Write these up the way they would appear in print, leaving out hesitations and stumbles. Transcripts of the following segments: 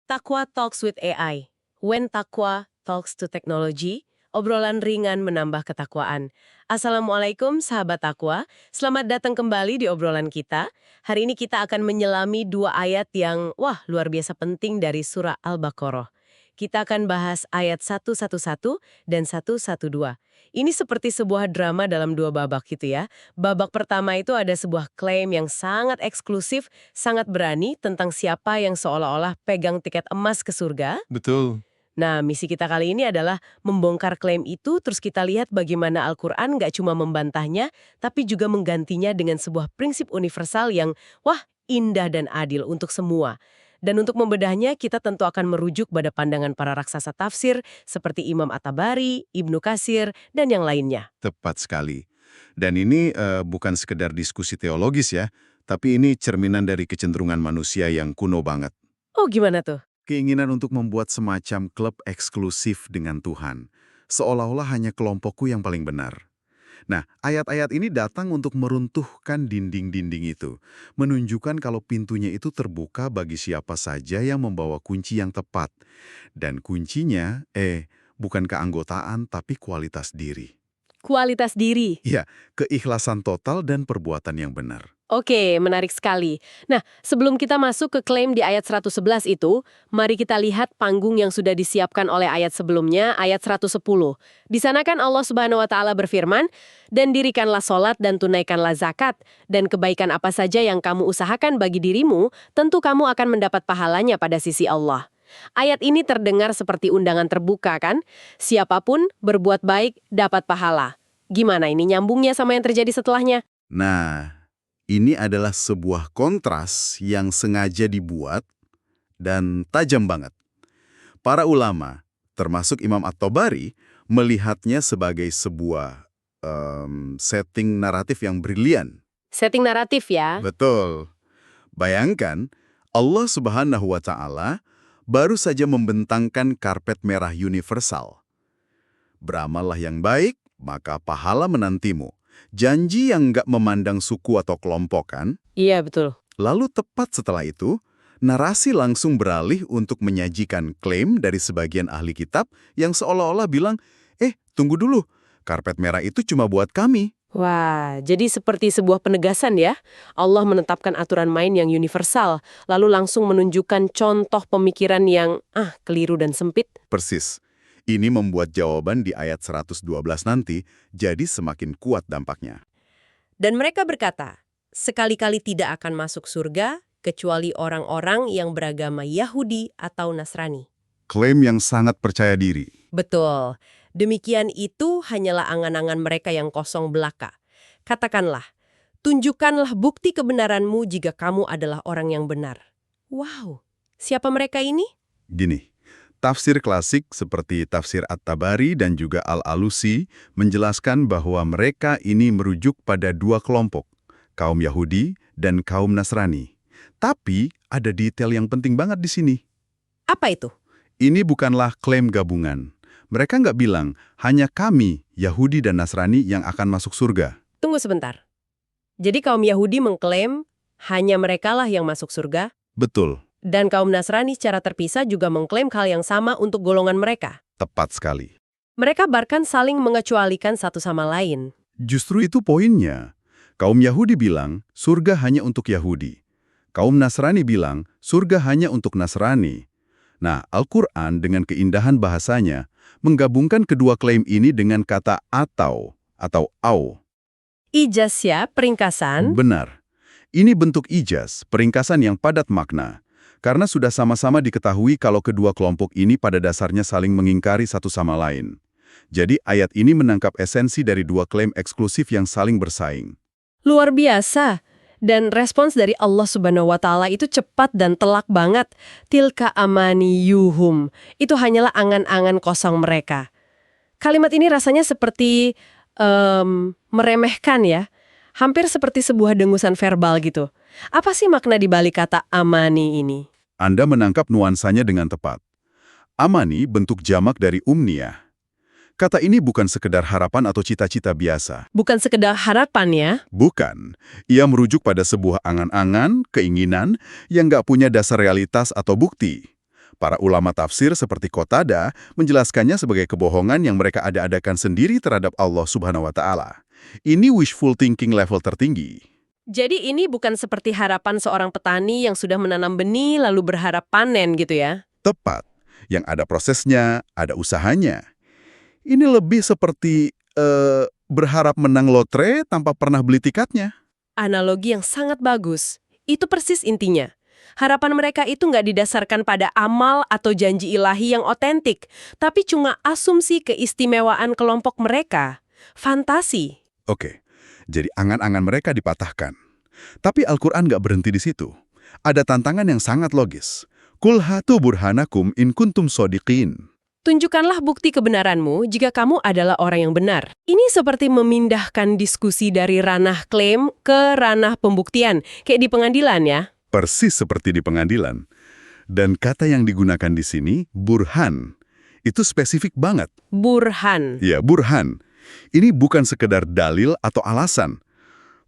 Takwa Talks with AI. When Takwa Talks to Technology, obrolan ringan menambah ketakwaan. Assalamualaikum sahabat Takwa, selamat datang kembali di obrolan kita. Hari ini kita akan menyelami dua ayat yang, luar biasa penting dari surah Al-Baqarah. Kita akan bahas ayat 111 dan 112. Ini seperti sebuah drama dalam dua babak gitu ya. Babak pertama itu ada sebuah klaim yang sangat eksklusif, sangat berani tentang siapa yang seolah-olah pegang tiket emas ke surga. Betul. Nah, misi kita kali ini adalah membongkar klaim itu, terus kita lihat bagaimana Al-Quran nggak cuma membantahnya, tapi juga menggantinya dengan sebuah prinsip universal yang, indah dan adil untuk semua. Dan untuk membedahnya, kita tentu akan merujuk pada pandangan para raksasa tafsir seperti Imam At-Tabari, Ibnu Katsir, dan yang lainnya. Tepat sekali. Dan ini bukan sekedar diskusi teologis ya, tapi ini cerminan dari kecenderungan manusia yang kuno banget. Oh, gimana tuh? Keinginan untuk membuat semacam klub eksklusif dengan Tuhan, seolah-olah hanya kelompokku yang paling benar. Nah, ayat-ayat ini datang untuk meruntuhkan dinding-dinding itu, menunjukkan kalau pintunya itu terbuka bagi siapa saja yang membawa kunci yang tepat. Dan kuncinya, bukan keanggotaan tapi kualitas diri. Kualitas diri. Ya, keikhlasan total dan perbuatan yang benar. Oke, menarik sekali. Nah, sebelum kita masuk ke klaim di ayat 111 itu, mari kita lihat panggung yang sudah disiapkan oleh ayat sebelumnya, ayat 110. Di sana kan Allah Subhanahu wa Ta'ala berfirman, "Dan dirikanlah sholat dan tunaikanlah zakat, dan kebaikan apa saja yang kamu usahakan bagi dirimu, tentu kamu akan mendapat pahalanya pada sisi Allah." Ayat ini terdengar seperti undangan terbuka kan? Siapapun berbuat baik dapat pahala. Gimana ini nyambungnya sama yang terjadi setelahnya? Nah, ini adalah sebuah kontras yang sengaja dibuat dan tajam banget. Para ulama, termasuk Imam At-Tabari, melihatnya sebagai sebuah setting naratif yang brilian. Setting naratif ya? Betul. Bayangkan, Allah Subhanahu wa Ta'ala baru saja membentangkan karpet merah universal. Beramallah yang baik, maka pahala menantimu. Janji yang nggak memandang suku atau kelompok kan? Iya, betul. Lalu tepat setelah itu, narasi langsung beralih untuk menyajikan klaim dari sebagian ahli kitab yang seolah-olah bilang, tunggu dulu, karpet merah itu cuma buat kami. Wah, jadi seperti sebuah penegasan ya. Allah menetapkan aturan main yang universal, lalu langsung menunjukkan contoh pemikiran yang, keliru dan sempit. Persis. Ini membuat jawaban di ayat 112 nanti jadi semakin kuat dampaknya. Dan mereka berkata, sekali-kali tidak akan masuk surga kecuali orang-orang yang beragama Yahudi atau Nasrani. Klaim yang sangat percaya diri. Betul. Demikian itu hanyalah angan-angan mereka yang kosong belaka. Katakanlah, tunjukkanlah bukti kebenaranmu jika kamu adalah orang yang benar. Wow, siapa mereka ini? Gini, tafsir klasik seperti tafsir At-Tabari dan juga Al-Alusi menjelaskan bahwa mereka ini merujuk pada dua kelompok, kaum Yahudi dan kaum Nasrani. Tapi ada detail yang penting banget di sini. Apa itu? Ini bukanlah klaim gabungan. Mereka nggak bilang, hanya kami, Yahudi dan Nasrani yang akan masuk surga. Tunggu sebentar. Jadi kaum Yahudi mengklaim hanya merekalah yang masuk surga? Betul. Dan kaum Nasrani secara terpisah juga mengklaim hal yang sama untuk golongan mereka. Tepat sekali. Mereka bahkan saling mengecualikan satu sama lain. Justru itu poinnya. Kaum Yahudi bilang, surga hanya untuk Yahudi. Kaum Nasrani bilang, surga hanya untuk Nasrani. Nah, Al-Quran dengan keindahan bahasanya menggabungkan kedua klaim ini dengan kata atau au. Ijaz ya, peringkasan. Benar. Ini bentuk ijaz, peringkasan yang padat makna. Karena sudah sama-sama diketahui kalau kedua kelompok ini pada dasarnya saling mengingkari satu sama lain. Jadi ayat ini menangkap esensi dari dua klaim eksklusif yang saling bersaing. Luar biasa. Dan respons dari Allah Subhanahu wa Ta'ala itu cepat dan telak banget. Tilka amaniyuhum. Itu hanyalah angan-angan kosong mereka. Kalimat ini rasanya seperti meremehkan ya. Hampir seperti sebuah dengusan verbal gitu. Apa sih makna di balik kata amani ini? Anda menangkap nuansanya dengan tepat. Amani bentuk jamak dari umniyah. Kata ini bukan sekedar harapan atau cita-cita biasa. Bukan sekedar harapan ya? Bukan. Ia merujuk pada sebuah angan-angan, keinginan, yang nggak punya dasar realitas atau bukti. Para ulama tafsir seperti Qatada menjelaskannya sebagai kebohongan yang mereka ada-adakan sendiri terhadap Allah Subhanahu wa Ta'ala. Ini wishful thinking level tertinggi. Jadi ini bukan seperti harapan seorang petani yang sudah menanam benih lalu berharap panen gitu ya? Tepat. Yang ada prosesnya, ada usahanya. Ini lebih seperti berharap menang lotre tanpa pernah beli tiketnya. Analogi yang sangat bagus. Itu persis intinya. Harapan mereka itu nggak didasarkan pada amal atau janji ilahi yang otentik, tapi cuma asumsi keistimewaan kelompok mereka. Fantasi. Oke, jadi angan-angan mereka dipatahkan. Tapi Al-Quran nggak berhenti di situ. Ada tantangan yang sangat logis. Qul hatu burhanakum in kuntum shodiqin. Tunjukkanlah bukti kebenaranmu jika kamu adalah orang yang benar. Ini seperti memindahkan diskusi dari ranah klaim ke ranah pembuktian, kayak di pengadilan ya. Persis seperti di pengadilan. Dan kata yang digunakan di sini, burhan. Itu spesifik banget. Burhan. Ya, burhan. Ini bukan sekedar dalil atau alasan.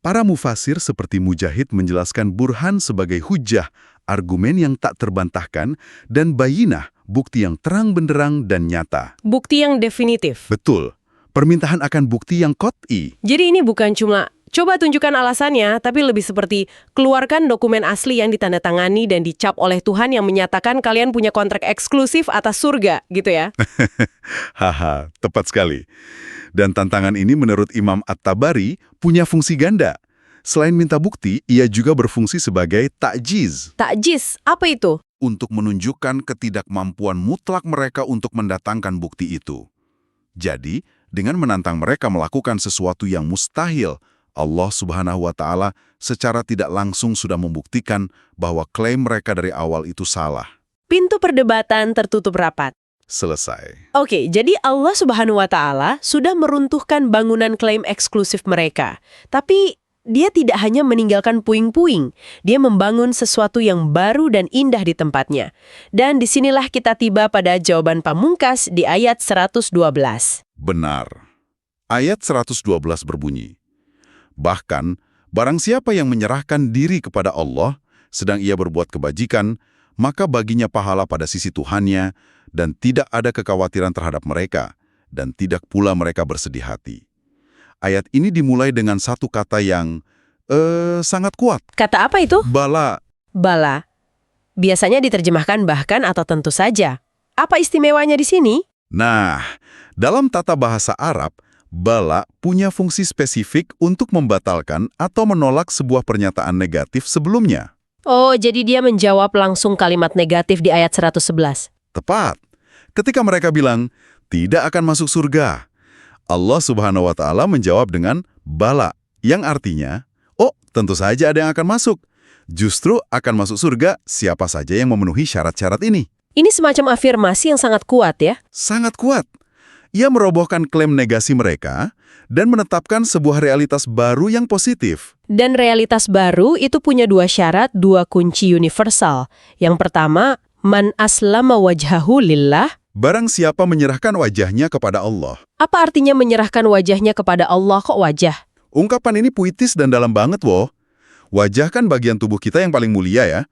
Para mufasir seperti Mujahid menjelaskan burhan sebagai hujjah, argumen yang tak terbantahkan, dan bayinah, bukti yang terang benderang dan nyata. Bukti yang definitif. Betul. Permintaan akan bukti yang qat'i. Jadi ini bukan cuma coba tunjukkan alasannya, tapi lebih seperti keluarkan dokumen asli yang ditandatangani dan dicap oleh Tuhan yang menyatakan kalian punya kontrak eksklusif atas surga, gitu ya. Haha, tepat sekali. Dan tantangan ini menurut Imam At-Tabari punya fungsi ganda. Selain minta bukti, ia juga berfungsi sebagai ta'jiz. Ta'jiz, apa itu? Untuk menunjukkan ketidakmampuan mutlak mereka untuk mendatangkan bukti itu. Jadi, dengan menantang mereka melakukan sesuatu yang mustahil, Allah Subhanahu wa Ta'ala secara tidak langsung sudah membuktikan bahwa klaim mereka dari awal itu salah. Pintu perdebatan tertutup rapat. Selesai. Oke, jadi Allah Subhanahu wa Ta'ala sudah meruntuhkan bangunan klaim eksklusif mereka. Tapi dia tidak hanya meninggalkan puing-puing, dia membangun sesuatu yang baru dan indah di tempatnya. Dan disinilah kita tiba pada jawaban pamungkas di ayat 112. Benar. Ayat 112 berbunyi, bahkan, barang siapa yang menyerahkan diri kepada Allah, sedang ia berbuat kebajikan, maka baginya pahala pada sisi Tuhannya, dan tidak ada kekhawatiran terhadap mereka, dan tidak pula mereka bersedih hati. Ayat ini dimulai dengan satu kata yang sangat kuat. Kata apa itu? Bala. Bala. Biasanya diterjemahkan bahkan atau tentu saja. Apa istimewanya di sini? Nah, dalam tata bahasa Arab, bala punya fungsi spesifik untuk membatalkan atau menolak sebuah pernyataan negatif sebelumnya. Oh, jadi dia menjawab langsung kalimat negatif di ayat 111. Tepat. Ketika mereka bilang, tidak akan masuk surga, Allah Subhanahu wa Ta'ala menjawab dengan bala, yang artinya, oh, tentu saja ada yang akan masuk. Justru akan masuk surga siapa saja yang memenuhi syarat-syarat ini. Ini semacam afirmasi yang sangat kuat ya. Sangat kuat. Ia merobohkan klaim negasi mereka dan menetapkan sebuah realitas baru yang positif. Dan realitas baru itu punya dua syarat, dua kunci universal. Yang pertama, man aslama wajhahu lillah. Barang siapa menyerahkan wajahnya kepada Allah. Apa artinya menyerahkan wajahnya kepada Allah? Kok wajah? Ungkapan ini puitis dan dalam banget, woh. Wajah kan bagian tubuh kita yang paling mulia ya.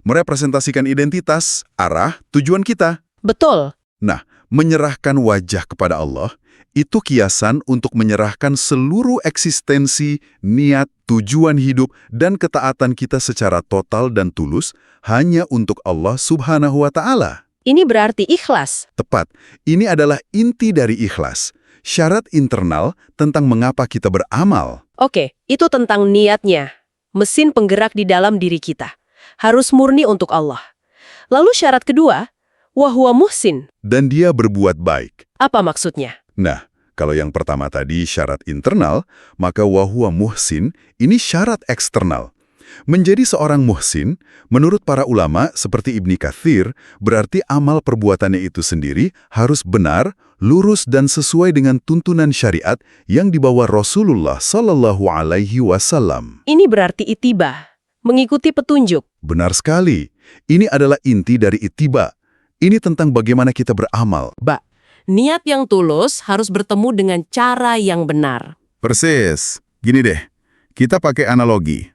Merepresentasikan identitas, arah, tujuan kita. Betul. Nah, menyerahkan wajah kepada Allah, itu kiasan untuk menyerahkan seluruh eksistensi, niat, tujuan hidup, dan ketaatan kita secara total dan tulus hanya untuk Allah Subhanahu wa Ta'ala. Ini berarti ikhlas. Tepat, ini adalah inti dari ikhlas. Syarat internal tentang mengapa kita beramal. Oke, itu tentang niatnya. Mesin penggerak di dalam diri kita. Harus murni untuk Allah. Lalu syarat kedua, wahuwa muhsin. Dan dia berbuat baik. Apa maksudnya? Nah, kalau yang pertama tadi syarat internal, maka wahuwa muhsin ini syarat eksternal. Menjadi seorang muhsin, menurut para ulama seperti Ibni Katsir, berarti amal perbuatannya itu sendiri harus benar, lurus dan sesuai dengan tuntunan syariat yang dibawa Rasulullah Shallallahu Alaihi Wasallam. Ini berarti itibah, mengikuti petunjuk. Benar sekali. Ini adalah inti dari ittiba. Ini tentang bagaimana kita beramal. Niat yang tulus harus bertemu dengan cara yang benar. Persis. Gini deh, kita pakai analogi.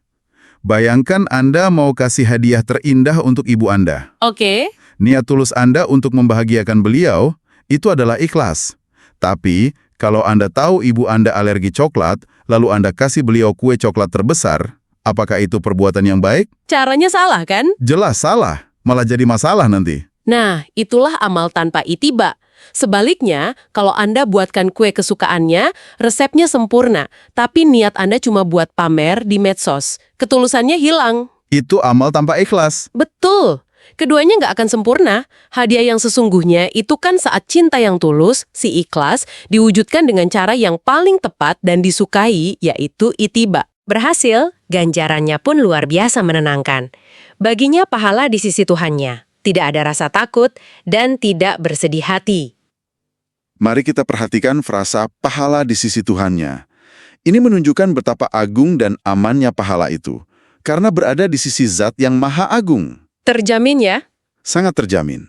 Bayangkan Anda mau kasih hadiah terindah untuk ibu Anda. Oke. Niat tulus Anda untuk membahagiakan beliau, itu adalah ikhlas. Tapi, kalau Anda tahu ibu Anda alergi coklat, lalu Anda kasih beliau kue coklat terbesar, apakah itu perbuatan yang baik? Caranya salah kan? Jelas salah, malah jadi masalah nanti. Nah, itulah amal tanpa itiba. Sebaliknya, kalau Anda buatkan kue kesukaannya, resepnya sempurna, tapi niat Anda cuma buat pamer di medsos. Ketulusannya hilang. Itu amal tanpa ikhlas. Betul. Keduanya nggak akan sempurna. Hadiah yang sesungguhnya itu kan saat cinta yang tulus, si ikhlas, diwujudkan dengan cara yang paling tepat dan disukai, yaitu itiba. Berhasil, ganjarannya pun luar biasa menenangkan. Baginya pahala di sisi Tuhannya. Tidak ada rasa takut dan tidak bersedih hati. Mari kita perhatikan frasa pahala di sisi Tuhannya. Ini menunjukkan betapa agung dan amannya pahala itu, karena berada di sisi zat yang maha agung. Terjamin ya? Sangat terjamin.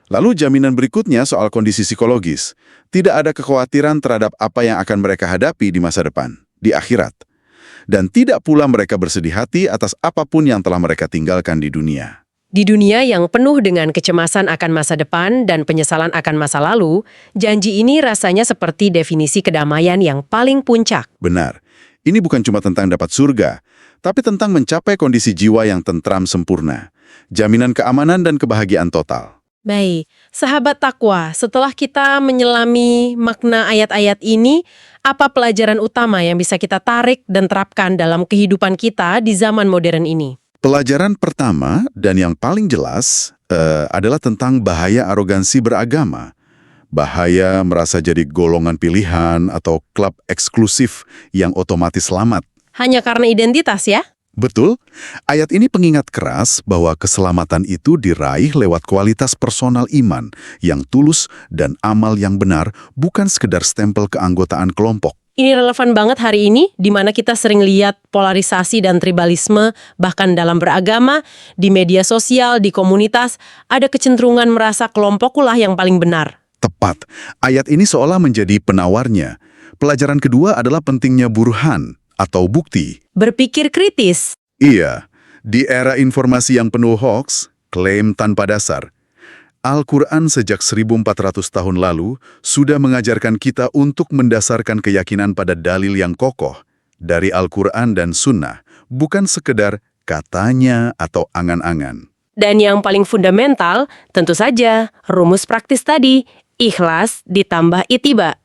Lalu jaminan berikutnya soal kondisi psikologis. Tidak ada kekhawatiran terhadap apa yang akan mereka hadapi di masa depan, di akhirat. Dan tidak pula mereka bersedih hati atas apapun yang telah mereka tinggalkan di dunia. Di dunia yang penuh dengan kecemasan akan masa depan dan penyesalan akan masa lalu, janji ini rasanya seperti definisi kedamaian yang paling puncak. Benar, ini bukan cuma tentang dapat surga, tapi tentang mencapai kondisi jiwa yang tentram sempurna. Jaminan keamanan dan kebahagiaan total. Baik, sahabat takwa, setelah kita menyelami makna ayat-ayat ini, apa pelajaran utama yang bisa kita tarik dan terapkan dalam kehidupan kita di zaman modern ini? Pelajaran pertama dan yang paling jelas adalah tentang bahaya arogansi beragama. Bahaya merasa jadi golongan pilihan atau klub eksklusif yang otomatis selamat. Hanya karena identitas ya? Betul, ayat ini pengingat keras bahwa keselamatan itu diraih lewat kualitas personal iman yang tulus dan amal yang benar, bukan sekedar stempel keanggotaan kelompok. Ini relevan banget hari ini, di mana kita sering lihat polarisasi dan tribalisme, bahkan dalam beragama, di media sosial, di komunitas, ada kecenderungan merasa kelompokkulah yang paling benar. Tepat, ayat ini seolah menjadi penawarnya. Pelajaran kedua adalah pentingnya burhan atau bukti. Berpikir kritis. Iya, di era informasi yang penuh hoaks, klaim tanpa dasar, Al-Quran sejak 1400 tahun lalu sudah mengajarkan kita untuk mendasarkan keyakinan pada dalil yang kokoh dari Al-Quran dan Sunnah, bukan sekedar katanya atau angan-angan. Dan yang paling fundamental, tentu saja, rumus praktis tadi, ikhlas ditambah itiba.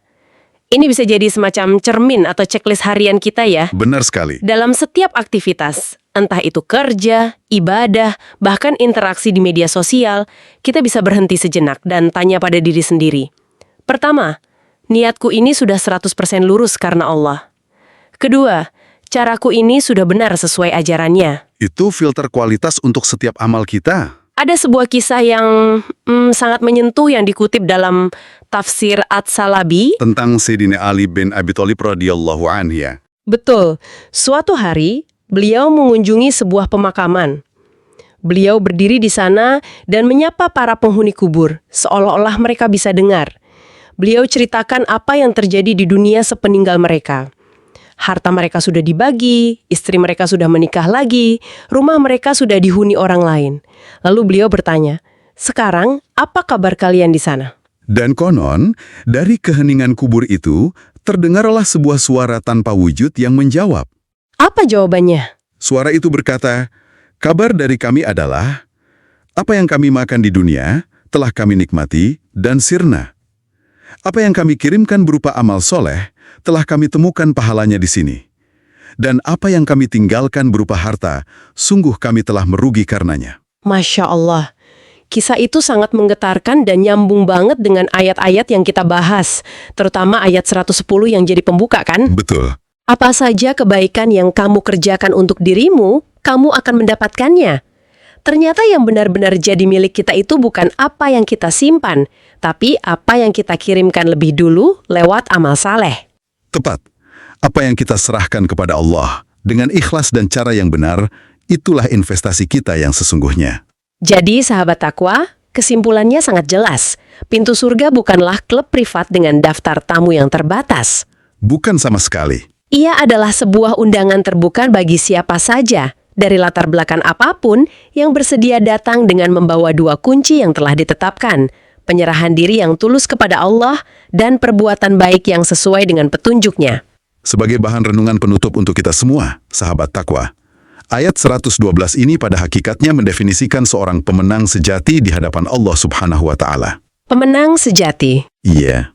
Ini bisa jadi semacam cermin atau checklist harian kita ya. Benar sekali. Dalam setiap aktivitas, entah itu kerja, ibadah, bahkan interaksi di media sosial, kita bisa berhenti sejenak dan tanya pada diri sendiri. Pertama, niatku ini sudah 100% lurus karena Allah. Kedua, caraku ini sudah benar sesuai ajarannya. Itu filter kualitas untuk setiap amal kita. Ada sebuah kisah yang sangat menyentuh yang dikutip dalam tafsir At-Salabi. Tentang Sayyidina Ali bin Abi Thalib radhiyallahu anhu ya. Betul. Suatu hari, beliau mengunjungi sebuah pemakaman. Beliau berdiri di sana dan menyapa para penghuni kubur, seolah-olah mereka bisa dengar. Beliau ceritakan apa yang terjadi di dunia sepeninggal mereka. Harta mereka sudah dibagi, istri mereka sudah menikah lagi, rumah mereka sudah dihuni orang lain. Lalu beliau bertanya, "Sekarang, apa kabar kalian di sana?" Dan konon, dari keheningan kubur itu, terdengarlah sebuah suara tanpa wujud yang menjawab. Apa jawabannya? Suara itu berkata, kabar dari kami adalah, apa yang kami makan di dunia, telah kami nikmati dan sirna. Apa yang kami kirimkan berupa amal soleh, telah kami temukan pahalanya di sini. Dan apa yang kami tinggalkan berupa harta, sungguh kami telah merugi karenanya. Masya Allah. Kisah itu sangat menggetarkan dan nyambung banget dengan ayat-ayat yang kita bahas, terutama ayat 110 yang jadi pembuka kan? Betul. Apa saja kebaikan yang kamu kerjakan untuk dirimu, kamu akan mendapatkannya. Ternyata yang benar-benar jadi milik kita itu bukan apa yang kita simpan, tapi apa yang kita kirimkan lebih dulu lewat amal saleh. Tepat. Apa yang kita serahkan kepada Allah, dengan ikhlas dan cara yang benar, itulah investasi kita yang sesungguhnya. Jadi, sahabat takwa, kesimpulannya sangat jelas. Pintu surga bukanlah klub privat dengan daftar tamu yang terbatas. Bukan sama sekali. Ia adalah sebuah undangan terbuka bagi siapa saja dari latar belakang apapun yang bersedia datang dengan membawa dua kunci yang telah ditetapkan, penyerahan diri yang tulus kepada Allah dan perbuatan baik yang sesuai dengan petunjuknya. Sebagai bahan renungan penutup untuk kita semua, sahabat takwa, ayat 112 ini pada hakikatnya mendefinisikan seorang pemenang sejati di hadapan Allah Subhanahu wa Ta'ala. Pemenang sejati. Iya.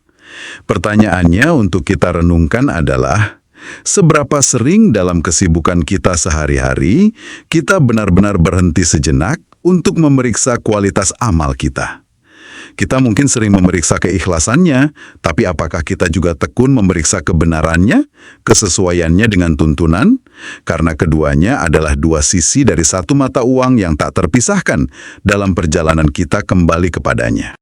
Pertanyaannya untuk kita renungkan adalah, seberapa sering dalam kesibukan kita sehari-hari, kita benar-benar berhenti sejenak untuk memeriksa kualitas amal kita? Kita mungkin sering memeriksa keikhlasannya, tapi apakah kita juga tekun memeriksa kebenarannya, kesesuaiannya dengan tuntunan? Karena keduanya adalah dua sisi dari satu mata uang yang tak terpisahkan dalam perjalanan kita kembali kepadanya.